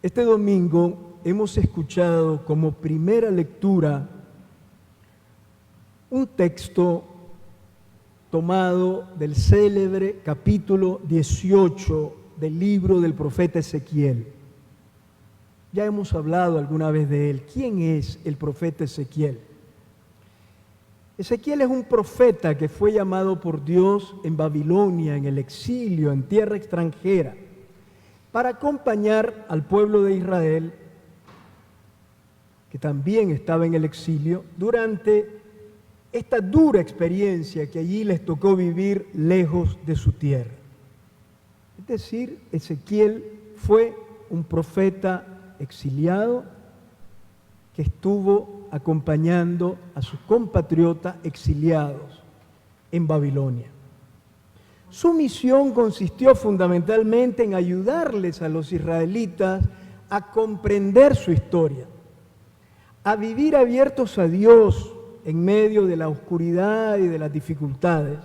Este domingo hemos escuchado como primera lectura un texto tomado del célebre capítulo 18 del libro del profeta Ezequiel. Ya hemos hablado alguna vez de él. ¿Quién es el profeta Ezequiel? Ezequiel es un profeta que fue llamado por Dios en Babilonia, en el exilio, en tierra extranjera, para acompañar al pueblo de Israel, que también estaba en el exilio, durante esta dura experiencia que allí les tocó vivir lejos de su tierra. Es decir, Ezequiel fue un profeta exiliado que estuvo acompañando a sus compatriotas exiliados en Babilonia. Su misión consistió fundamentalmente en ayudarles a los israelitas a comprender su historia, a vivir abiertos a Dios en medio de la oscuridad y de las dificultades,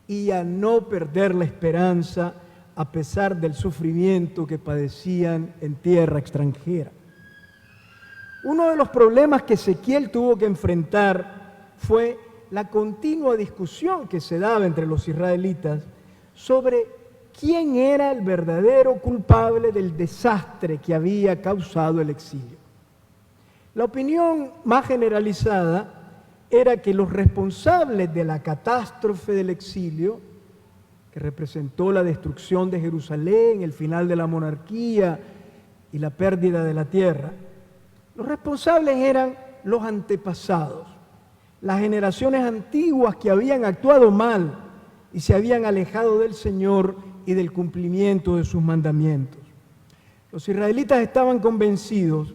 y a no perder la esperanza a pesar del sufrimiento que padecían en tierra extranjera. Uno de los problemas que Ezequiel tuvo que enfrentar fue la continua discusión que se daba entre los israelitas sobre quién era el verdadero culpable del desastre que había causado el exilio. La opinión más generalizada era que los responsables de la catástrofe del exilio, que representó la destrucción de Jerusalén, el final de la monarquía y la pérdida de la tierra, los responsables eran los antepasados, las generaciones antiguas que habían actuado mal y se habían alejado del Señor y del cumplimiento de sus mandamientos. Los israelitas estaban convencidos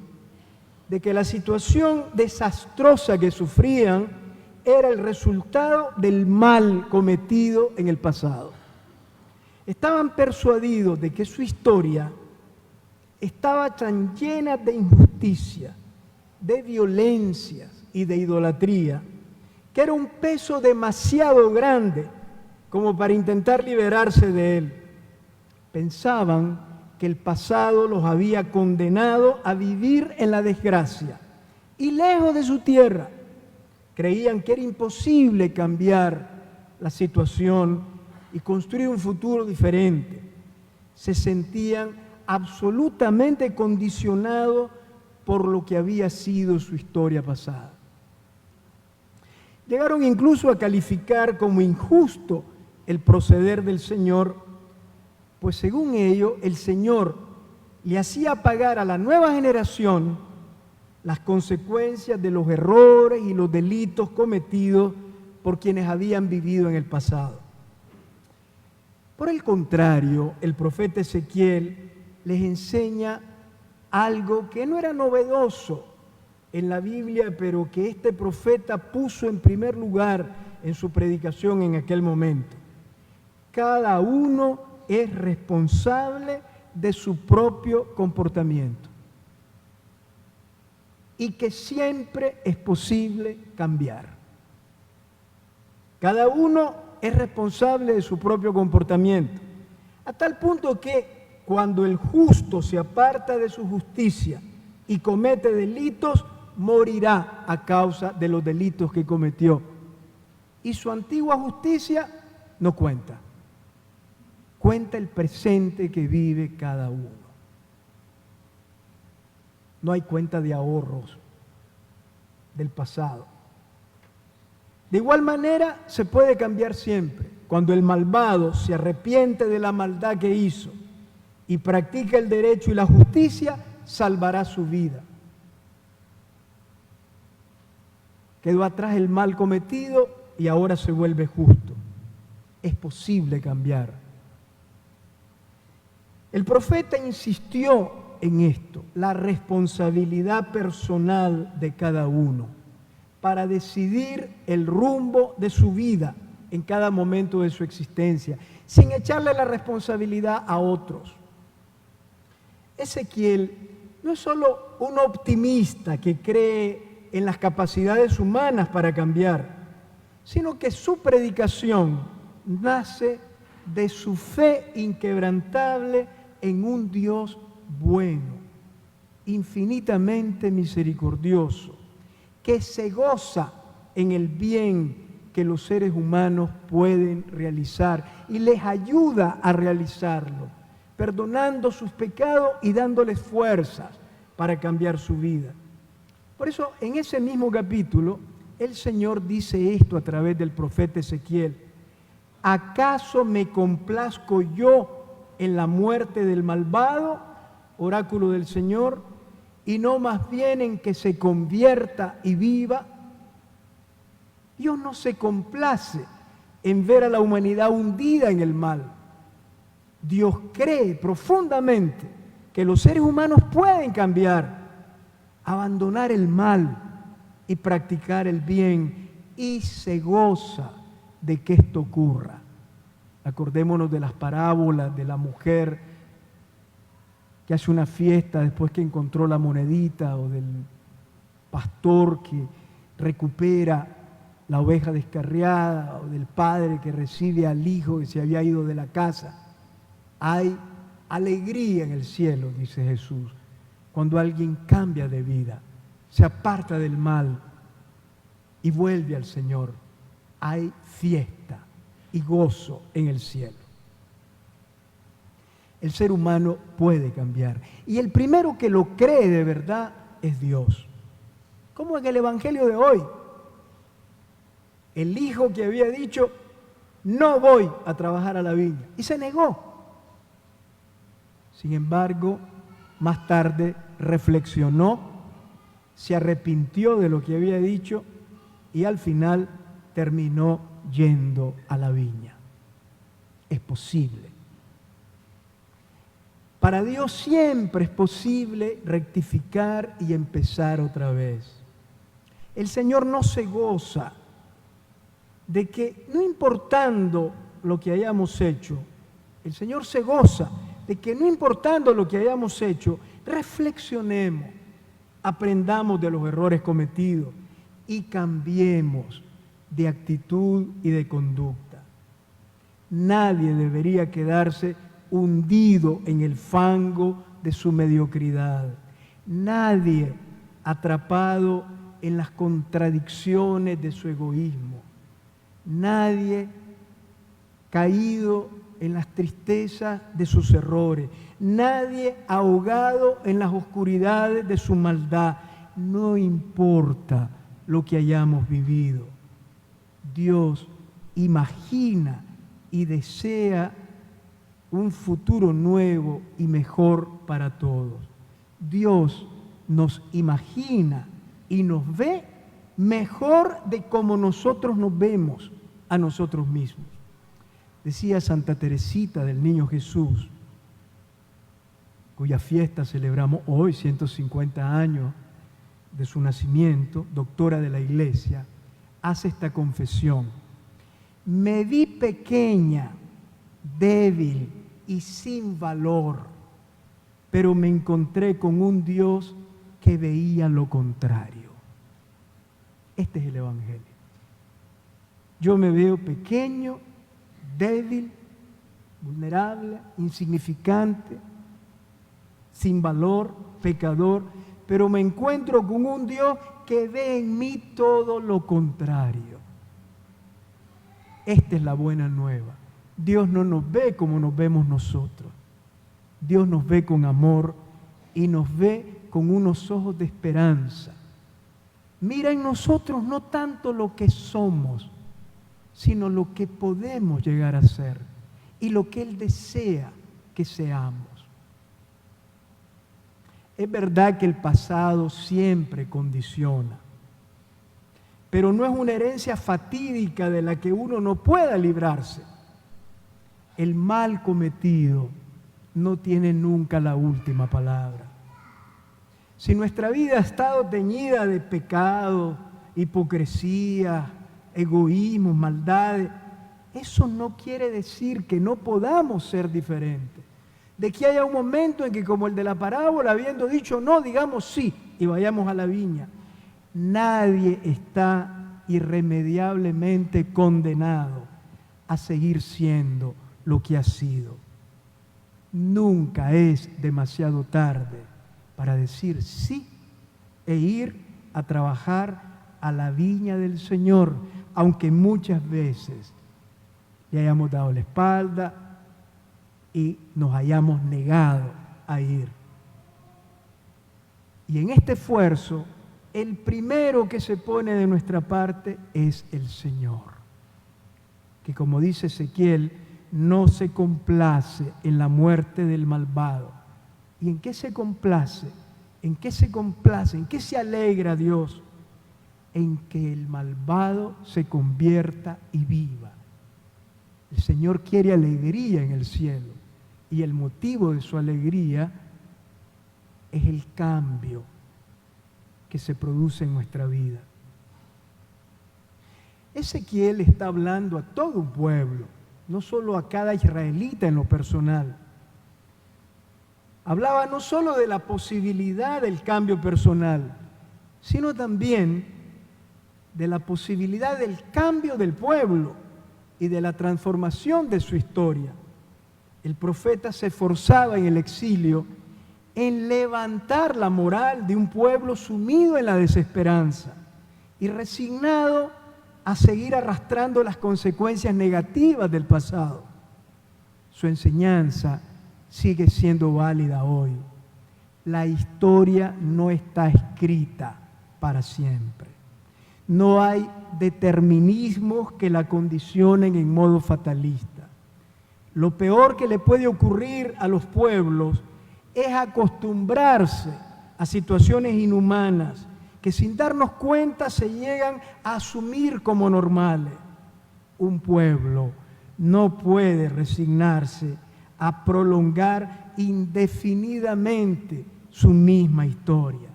de que la situación desastrosa que sufrían era el resultado del mal cometido en el pasado. Estaban persuadidos de que su historia estaba tan llena de injusticia, de violencias y de idolatría, que era un peso demasiado grande como para intentar liberarse de él. Pensaban que el pasado los había condenado a vivir en la desgracia y lejos de su tierra. Creían que era imposible cambiar la situación y construir un futuro diferente. Se sentían absolutamente condicionados por lo que había sido su historia pasada. Llegaron incluso a calificar como injusto el proceder del Señor, pues según ello, el Señor le hacía pagar a la nueva generación las consecuencias de los errores y los delitos cometidos por quienes habían vivido en el pasado. Por el contrario, el profeta Ezequiel les enseña algo que no era novedoso en la Biblia, pero que este profeta puso en primer lugar en su predicación en aquel momento. Cada uno es responsable de su propio comportamiento y que siempre es posible cambiar. Cada uno es responsable de su propio comportamiento, a tal punto que cuando el justo se aparta de su justicia y comete delitos, morirá a causa de los delitos que cometió. Y su antigua justicia no cuenta. Cuenta el presente que vive cada uno. No hay cuenta de ahorros del pasado. De igual manera, se puede cambiar siempre. Cuando el malvado se arrepiente de la maldad que hizo y practica el derecho y la justicia, salvará su vida. Quedó atrás el mal cometido y ahora se vuelve justo. Es posible cambiar. El profeta insistió en esto, la responsabilidad personal de cada uno para decidir el rumbo de su vida en cada momento de su existencia, sin echarle la responsabilidad a otros. Ezequiel no es solo un optimista que cree en las capacidades humanas para cambiar, sino que su predicación nace de su fe inquebrantable en un Dios bueno, infinitamente misericordioso, que se goza en el bien que los seres humanos pueden realizar y les ayuda a realizarlo, perdonando sus pecados y dándoles fuerzas para cambiar su vida. Por eso, en ese mismo capítulo, el Señor dice esto a través del profeta Ezequiel: ¿acaso me complazco yo en la muerte del malvado, oráculo del Señor, y no más bien en que se convierta y viva? Dios no se complace en ver a la humanidad hundida en el mal. Dios cree profundamente que los seres humanos pueden cambiar, abandonar el mal y practicar el bien, y se goza de que esto ocurra. Acordémonos de las parábolas de la mujer que hace una fiesta después que encontró la monedita, o del pastor que recupera la oveja descarriada, o del padre que recibe al hijo que se había ido de la casa. Hay alegría en el cielo, dice Jesús, cuando alguien cambia de vida, se aparta del mal y vuelve al Señor. Hay fiesta y gozo en el cielo. El ser humano puede cambiar, y el primero que lo cree de verdad es Dios. Como en el Evangelio de hoy, el hijo que había dicho: no voy a trabajar a la viña, y se negó. Sin embargo, más tarde reflexionó, se arrepintió de lo que había dicho y al final terminó yendo a la viña. Es posible. Para Dios siempre es posible rectificar y empezar otra vez. El Señor no se goza de que, no importando lo que hayamos hecho, el Señor se goza de que, no importando lo que hayamos hecho, reflexionemos, aprendamos de los errores cometidos y cambiemos de actitud y de conducta. Nadie debería quedarse hundido en el fango de su mediocridad. Nadie atrapado en las contradicciones de su egoísmo. Nadie caído en las tristezas de sus errores. Nadie ahogado en las oscuridades de su maldad. No importa lo que hayamos vivido. Dios imagina y desea un futuro nuevo y mejor para todos. Dios nos imagina y nos ve mejor de como nosotros nos vemos a nosotros mismos. Decía Santa Teresita del Niño Jesús, cuya fiesta celebramos hoy, 150 años de su nacimiento, doctora de la Iglesia, hace esta confesión: me vi pequeña, débil y sin valor, pero me encontré con un Dios que veía lo contrario. Este es el Evangelio. Yo me veo pequeño, débil, vulnerable, insignificante, sin valor, pecador, pero me encuentro con un Dios que ve en mí todo lo contrario. Esta es la buena nueva. Dios no nos ve como nos vemos nosotros. Dios nos ve con amor y nos ve con unos ojos de esperanza. Mira en nosotros no tanto lo que somos, sino lo que podemos llegar a ser y lo que Él desea que seamos. Es verdad que el pasado siempre condiciona, pero no es una herencia fatídica de la que uno no pueda librarse. El mal cometido no tiene nunca la última palabra. Si nuestra vida ha estado teñida de pecado, hipocresía, egoísmo, maldades, eso no quiere decir que no podamos ser diferentes. De que haya un momento en que, como el de la parábola, habiendo dicho no, digamos sí y vayamos a la viña. Nadie está irremediablemente condenado a seguir siendo lo que ha sido. Nunca es demasiado tarde para decir sí e ir a trabajar a la viña del Señor, aunque muchas veces le hayamos dado la espalda y nos hayamos negado a ir. Y en este esfuerzo, el primero que se pone de nuestra parte es el Señor, que como dice Ezequiel, no se complace en la muerte del malvado. ¿Y en qué se complace? ¿En qué se complace? ¿En qué se alegra Dios? En que el malvado se convierta y viva. El Señor quiere alegría en el cielo, y el motivo de su alegría es el cambio que se produce en nuestra vida. Ezequiel está hablando a todo un pueblo, no solo a cada israelita en lo personal. Hablaba no solo de la posibilidad del cambio personal, sino también de la posibilidad del cambio del pueblo y de la transformación de su historia. El profeta se esforzaba en el exilio en levantar la moral de un pueblo sumido en la desesperanza y resignado a seguir arrastrando las consecuencias negativas del pasado. Su enseñanza sigue siendo válida hoy. La historia no está escrita para siempre. No hay determinismos que la condicionen en modo fatalista. Lo peor que le puede ocurrir a los pueblos es acostumbrarse a situaciones inhumanas que sin darnos cuenta se llegan a asumir como normales. Un pueblo no puede resignarse a prolongar indefinidamente su misma historia.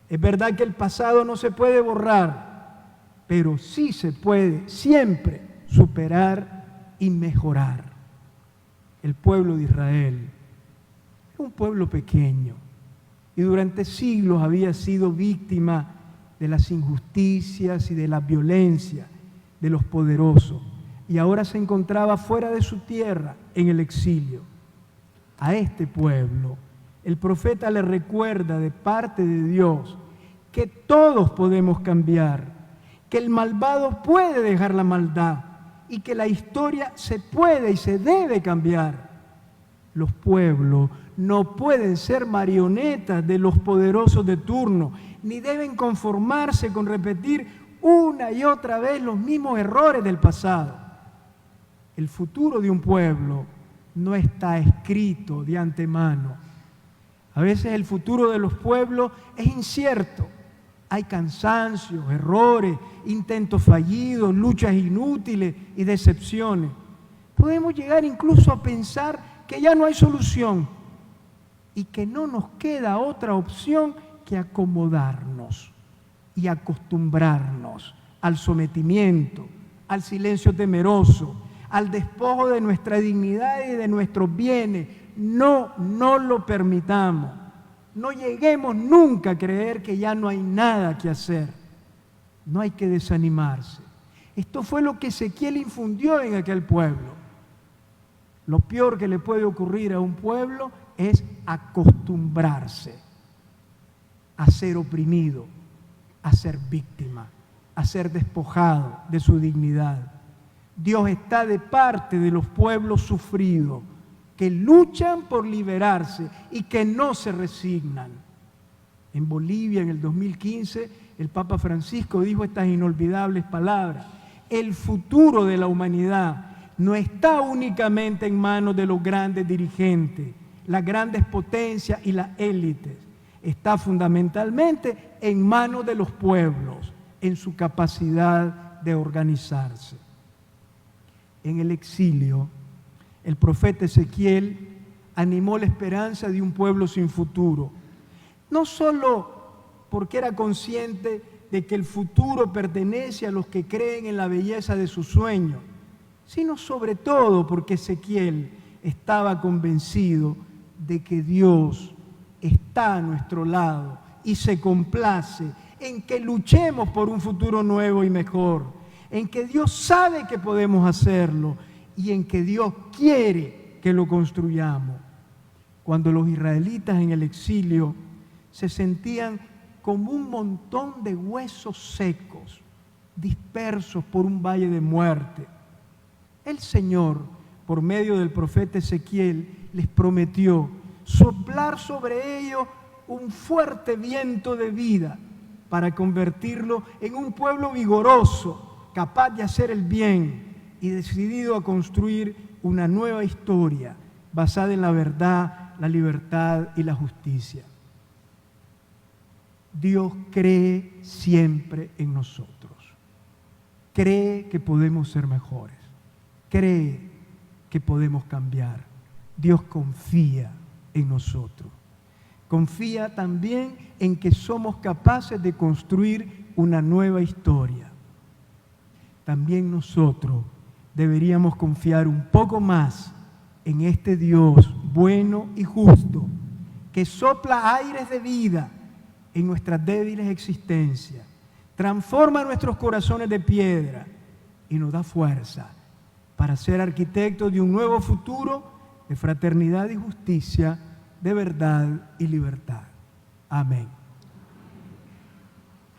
Es verdad que el pasado no se puede borrar, pero sí se puede siempre superar y mejorar. El pueblo de Israel era un pueblo pequeño y durante siglos había sido víctima de las injusticias y de la violencia de los poderosos, y ahora se encontraba fuera de su tierra, en el exilio. A este pueblo, el profeta le recuerda de parte de Dios que todos podemos cambiar, que el malvado puede dejar la maldad y que la historia se puede y se debe cambiar. Los pueblos no pueden ser marionetas de los poderosos de turno, ni deben conformarse con repetir una y otra vez los mismos errores del pasado. El futuro de un pueblo no está escrito de antemano. A veces el futuro de los pueblos es incierto. Hay cansancios, errores, intentos fallidos, luchas inútiles y decepciones. Podemos llegar incluso a pensar que ya no hay solución y que no nos queda otra opción que acomodarnos y acostumbrarnos al sometimiento, al silencio temeroso, al despojo de nuestra dignidad y de nuestros bienes. No lo permitamos. No lleguemos nunca a creer que ya no hay nada que hacer. No hay que desanimarse. Esto fue lo que Ezequiel infundió en aquel pueblo. Lo peor que le puede ocurrir a un pueblo es acostumbrarse a ser oprimido, a ser víctima, a ser despojado de su dignidad. Dios está de parte de los pueblos sufridos, que luchan por liberarse y que no se resignan. En Bolivia, en el 2015, el Papa Francisco dijo estas inolvidables palabras: el futuro de la humanidad no está únicamente en manos de los grandes dirigentes, las grandes potencias y las élites. Está fundamentalmente en manos de los pueblos, en su capacidad de organizarse. En el exilio, el profeta Ezequiel animó la esperanza de un pueblo sin futuro, no solo porque era consciente de que el futuro pertenece a los que creen en la belleza de sus sueños, sino sobre todo porque Ezequiel estaba convencido de que Dios está a nuestro lado y se complace en que luchemos por un futuro nuevo y mejor, en que Dios sabe que podemos hacerlo y en que Dios quiere que lo construyamos. Cuando los israelitas en el exilio se sentían como un montón de huesos secos, dispersos por un valle de muerte. El Señor, por medio del profeta Ezequiel, les prometió soplar sobre ellos un fuerte viento de vida para convertirlo en un pueblo vigoroso, capaz de hacer el bien y decidido a construir una nueva historia basada en la verdad, la libertad y la justicia. Dios cree siempre en nosotros. Cree que podemos ser mejores. Cree que podemos cambiar. Dios confía en nosotros. Confía también en que somos capaces de construir una nueva historia. También nosotros deberíamos confiar un poco más en este Dios bueno y justo, que sopla aires de vida en nuestras débiles existencias, transforma nuestros corazones de piedra y nos da fuerza para ser arquitectos de un nuevo futuro de fraternidad y justicia, de verdad y libertad. Amén.